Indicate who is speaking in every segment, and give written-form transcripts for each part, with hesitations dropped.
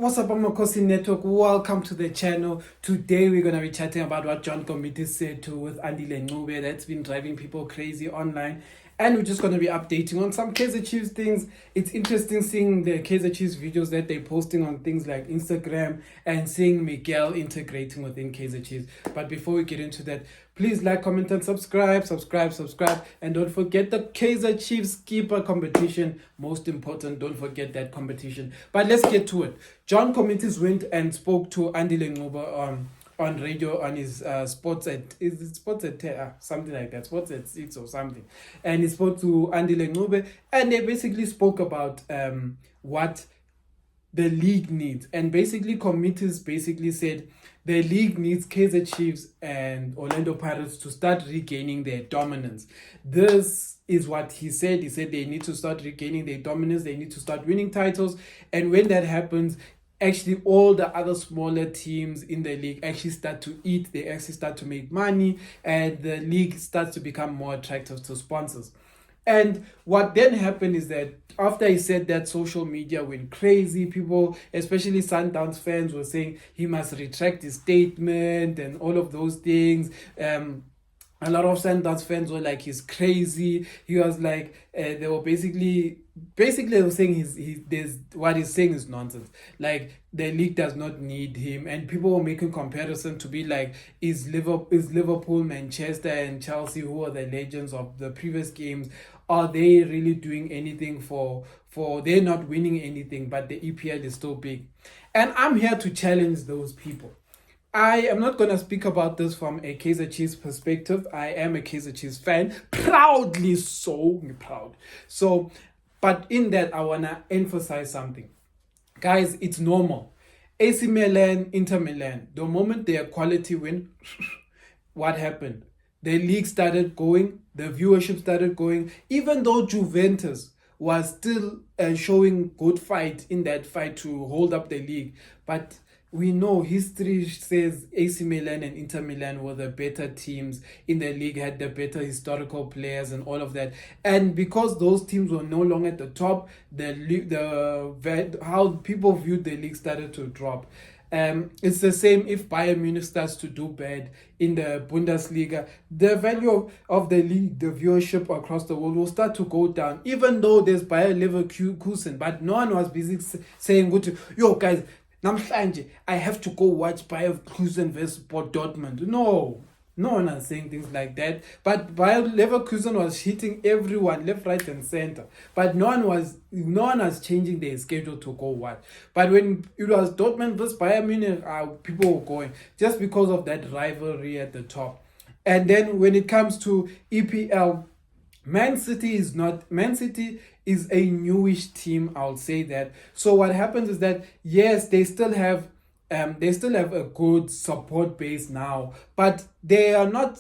Speaker 1: What's up, Amakhosi Network? Welcome to the channel. Today we're going to be chatting about what John Comitis said to with Andile Ncube that's been driving people crazy online. And we're just going to be updating on some Kaizer Chiefs things. It's interesting seeing the Kaizer Chiefs videos that they're posting on things like Instagram and seeing Miguel integrating within Kaizer Chiefs. But before we get into that, please like, comment, and subscribe. And don't forget the Kaizer Chiefs keeper competition. Most important, don't forget that competition. But let's get to it. John Comitis went and spoke to Andile Ncube on radio on his sports at something like that, sports at 6 or something, and he spoke to Andile Ncube, and they basically spoke about what the league needs, and basically Comitis basically said the league needs Kaizer Chiefs and Orlando Pirates to start regaining their dominance. This is what he said. He said they need to start regaining their dominance, they need to start winning titles, and when that happens, actually all the other smaller teams in the league actually start to eat, they actually start to make money, and the league starts to become more attractive to sponsors. And what then happened is that after he said that, social media went crazy. People, especially Sundowns fans, were saying he must retract his statement and all of those things. A lot of Sundowns fans were like, he's crazy. He was like, they were basically they were saying what he's saying is nonsense. Like, the league does not need him, and people were making comparison to be like, is Liverpool, Manchester, and Chelsea, who are the legends of the previous games, are they really doing anything for they're not winning anything, but the EPL is still big? And I'm here to challenge those people. I am not going to speak about this from a Kaizer Chiefs perspective. I am a Kaizer Chiefs fan, proudly so proud. So, but in that, I want to emphasize something. Guys, it's normal. AC Milan, Inter Milan, the moment their quality win, what happened? The league started going, the viewership started going, even though Juventus was still showing good fight in that fight to hold up the league. But we know history says AC Milan and Inter Milan were the better teams in the league, had the better historical players and all of that. And because those teams were no longer at the top, how people viewed the league started to drop. It's the same if Bayern Munich starts to do bad in the Bundesliga. The value of the league, the viewership across the world will start to go down, even though there's Bayer Leverkusen. But no one was busy saying, yo guys, namhlanje I have to go watch Bayer Leverkusen versus Dortmund. No one is saying things like that. But Bayer Leverkusen was hitting everyone left, right, and center. But no one was changing their schedule to go watch. But when it was Dortmund versus Bayern Munich, people were going just because of that rivalry at the top. And then when it comes to EPL, Man City is a newish team, I'll say that. So what happens is that, yes, they still have a good support base now, but they are not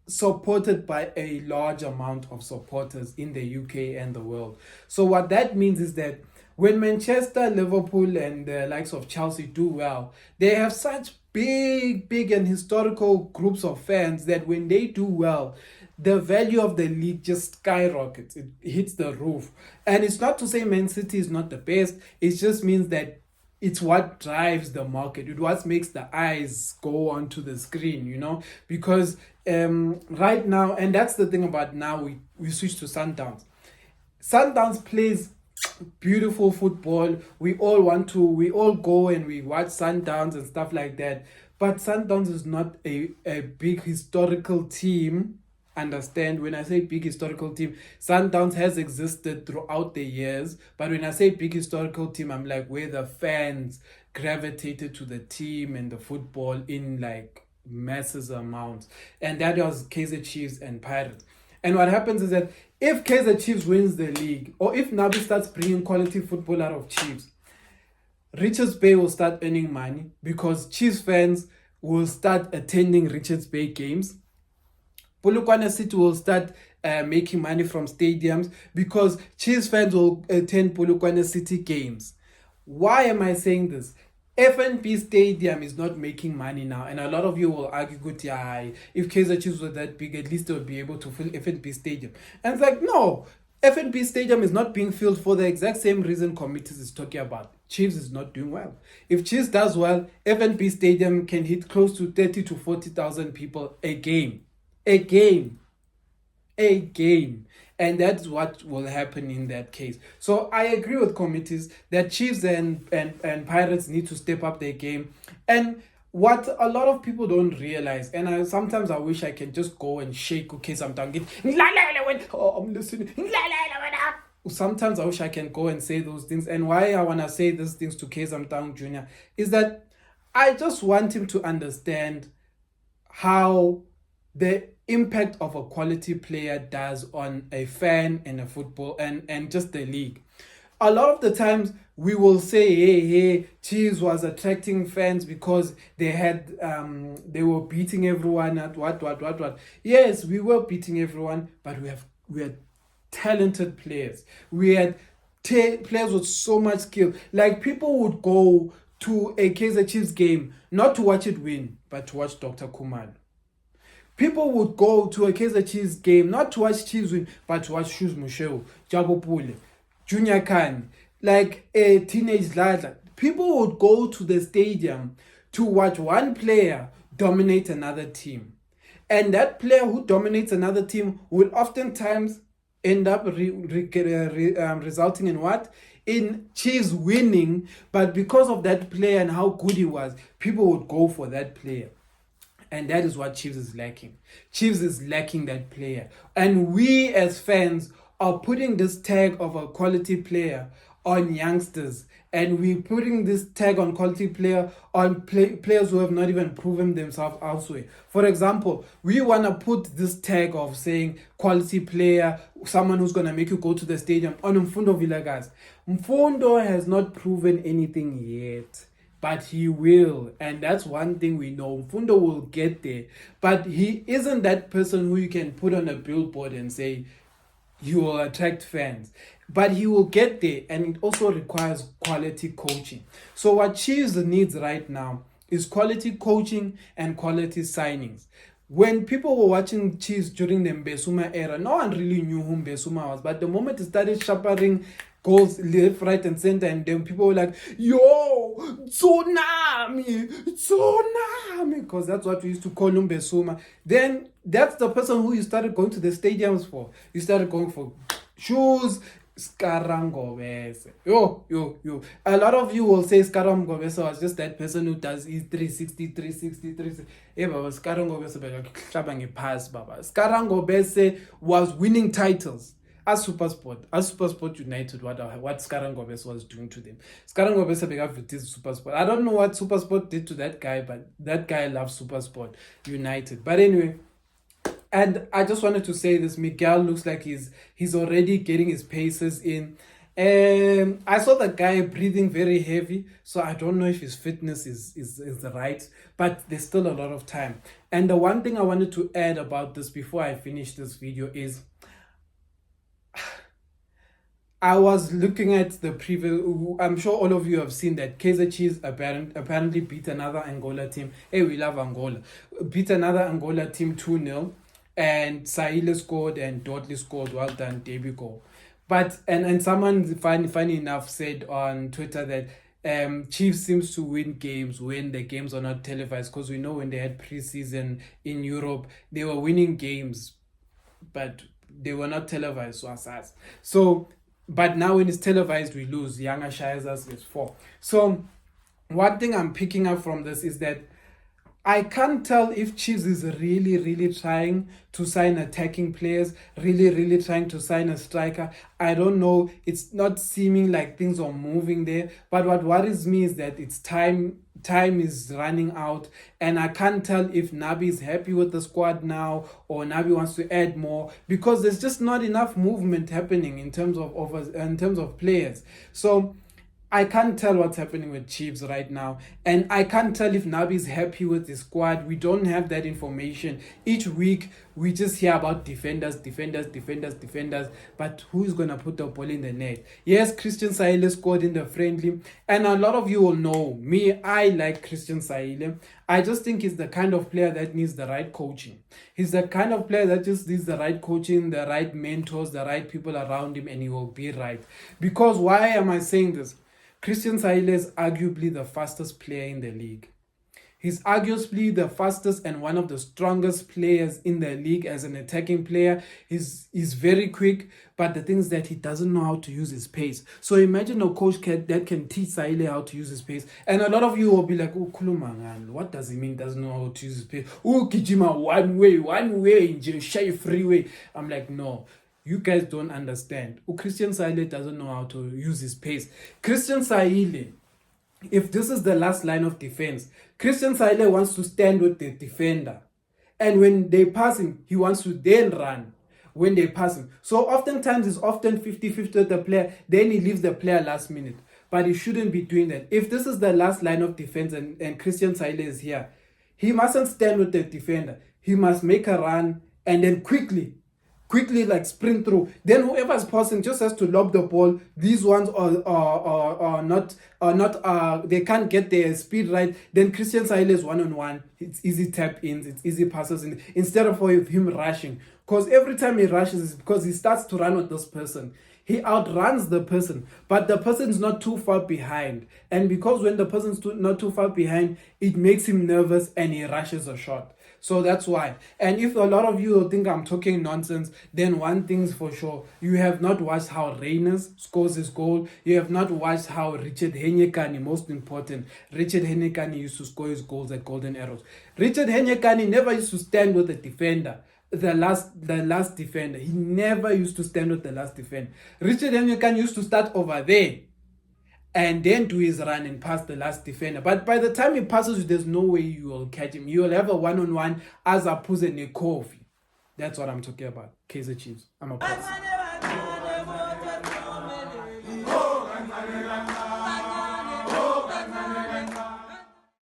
Speaker 1: supported by a large amount of supporters in the UK and the world. So what that means is that when Manchester, Liverpool, and the likes of Chelsea do well, they have such big and historical groups of fans that when they do well, the value of the league just skyrockets. It hits the roof. And it's not to say Man City is not the best. It just means that it's what drives the market. It's what makes the eyes go onto the screen, because right now, and that's the thing about now, we switch to Sundowns. Sundowns plays beautiful football. We all go and we watch Sundowns and stuff like that. But Sundowns is not a big historical team. Understand, when I say big historical team, Sundowns has existed throughout the years, but when I say big historical team, I'm like where the fans gravitated to the team and the football in like massive amounts, and that was Kaizer Chiefs and Pirates. And what happens is that if Kaizer Chiefs wins the league, or if Nabi starts bringing quality football out of Chiefs, Richards Bay will start earning money because Chiefs fans will start attending Richards Bay games. Polokwane City will start making money from stadiums because Chiefs fans will attend Polokwane City games. Why am I saying this? FNB Stadium is not making money now, and a lot of you will argue, good, yeah, if Kaizer Chiefs were that big, at least they would be able to fill FNB Stadium. And it's like, no, FNB Stadium is not being filled for the exact same reason Comitis is talking about. Chiefs is not doing well. If Chiefs does well, FNB Stadium can hit close to 30 to 40,000 people a game. A game. A game. And that's what will happen in that case. So I agree with Comitis that Chiefs and Pirates need to step up their game. And what a lot of people don't realize, and sometimes I wish I can just go and shake sometimes. Oh, I'm listening. Sometimes I wish I can go and say those things. And why I want to say these things to Kaizer Jr. is that I just want him to understand how the impact of a quality player does on a fan and a football and just the league. A lot of the times we will say, hey, Chiefs was attracting fans because they had they were beating everyone at what. Yes, we were beating everyone, but we had talented players. We had players with so much skill. Like, people would go to a Kaizer Chiefs game not to watch it win, but to watch Dr. Kumalo. People would go to a Kaizer Chiefs game not to watch Chiefs win, but to watch Shoes Musheo, Jabo Pule, Junior Khan, like a teenage lad. People would go to the stadium to watch one player dominate another team. And that player who dominates another team will oftentimes end up resulting in what? In Chiefs winning. But because of that player and how good he was, people would go for that player. And that is what Chiefs is lacking. Chiefs is lacking that player. And we as fans are putting this tag of a quality player on youngsters. And we're putting this tag on quality player on players who have not even proven themselves elsewhere. For example, we want to put this tag of saying quality player, someone who's going to make you go to the stadium, on Mfundo Villegas. Mfundo has not proven anything yet, but he will. And that's one thing we know. Mfundo will get there. But he isn't that person who you can put on a billboard and say, you will attract fans. But he will get there, and it also requires quality coaching. So what Chiefs needs right now is quality coaching and quality signings. When people were watching Chiefs during the Mbesuma era, no one really knew who Mbesuma was. But the moment he started shepherding goals left, right, and center, and then people were like, yo, tsunami, because that's what we used to call him, Mbesuma. Then that's the person who you started going to the stadiums for. You started going for shoes. Skarangobese. Yo. A lot of you will say Skarangobese was just that person who does his 360. Yeah, Baba, Skarangobese pass, Baba. Skarangobese was winning titles as Supersport United. What Skarangobese was doing to them. Skarangobese began with this Supersport. I don't know what Supersport did to that guy, but that guy loves Supersport United. But anyway. And I just wanted to say this, Miguel looks like he's already getting his paces in. I saw the guy breathing very heavy, so I don't know if his fitness is right, but there's still a lot of time. And the one thing I wanted to add about this before I finish this video is, I was looking at the preview. I'm sure all of you have seen that Kaizer Chiefs apparently beat another Angola team. Hey, we love Angola. Beat another Angola team 2-0. And Saile scored and Dudley scored. Well done, debut goal. But and someone funny enough said on Twitter that Chiefs seems to win games when the games are not televised, because we know when they had preseason in Europe, they were winning games, but they were not televised. So, but now when it's televised, we lose. Younger Shires is 4. So, one thing I'm picking up from this is that I can't tell if Chiefs is really trying to sign attacking players, really trying to sign a striker. I don't know. It's not seeming like things are moving there. But what worries me is that it's time is running out, and I can't tell if Nabi is happy with the squad now or Nabi wants to add more, because there's just not enough movement happening in terms of players. So I can't tell what's happening with Chiefs right now. And I can't tell if Nabi is happy with the squad. We don't have that information. Each week, we just hear about defenders. But who's going to put the ball in the net? Yes, Christian Saile scored in the friendly. And a lot of you will know me. I like Christian Saile. I just think he's the kind of player that needs the right coaching. He's the kind of player that just needs the right coaching, the right mentors, the right people around him, and he will be right. Because why am I saying this? Christian Saile is arguably the fastest player in the league. He's arguably the fastest and one of the strongest players in the league as an attacking player. He's very quick, but the thing is that he doesn't know how to use his pace. So imagine a coach that can teach Saile how to use his pace. And a lot of you will be like, oh, Kulumangan, what does he mean doesn't know how to use his pace? Oh, Kijima, one way, shy freeway. I'm like, no. You guys don't understand. Christian Saile doesn't know how to use his pace. Christian Saile, if this is the last line of defense, Christian Saile wants to stand with the defender. And when they pass him, he wants to then run when they pass him. So oftentimes it's often 50-50 with the player. Then he leaves the player last minute. But he shouldn't be doing that. If this is the last line of defense and Christian Saile is here, he mustn't stand with the defender. He must make a run and then quickly like sprint through. Then whoever's passing just has to lob the ball. These ones are not they can't get their speed right. Then Christian Saile is one-on-one. It's easy tap ins, it's easy passes in, instead of him rushing. Because every time he rushes, it's because he starts to run with this person. He outruns the person, but the person's not too far behind. And because when the person's not too far behind, it makes him nervous and he rushes a shot. So that's why. And if a lot of you think I'm talking nonsense, then one thing's for sure. You have not watched how Reyners scores his goal. You have not watched how Richard Henyekani, most important, Richard Henyekani used to score his goals at Golden Arrows. Richard Henyekani never used to stand with the defender. The last defender. He never used to stand with the last defender. Richard Henyekani used to start over there and then do his run and pass the last defender. But by the time he passes you, there's no way you will catch him. You will have a one-on-one as opposed to Kofi. That's what I'm talking about. Kaizer Chiefs. Amakhosi.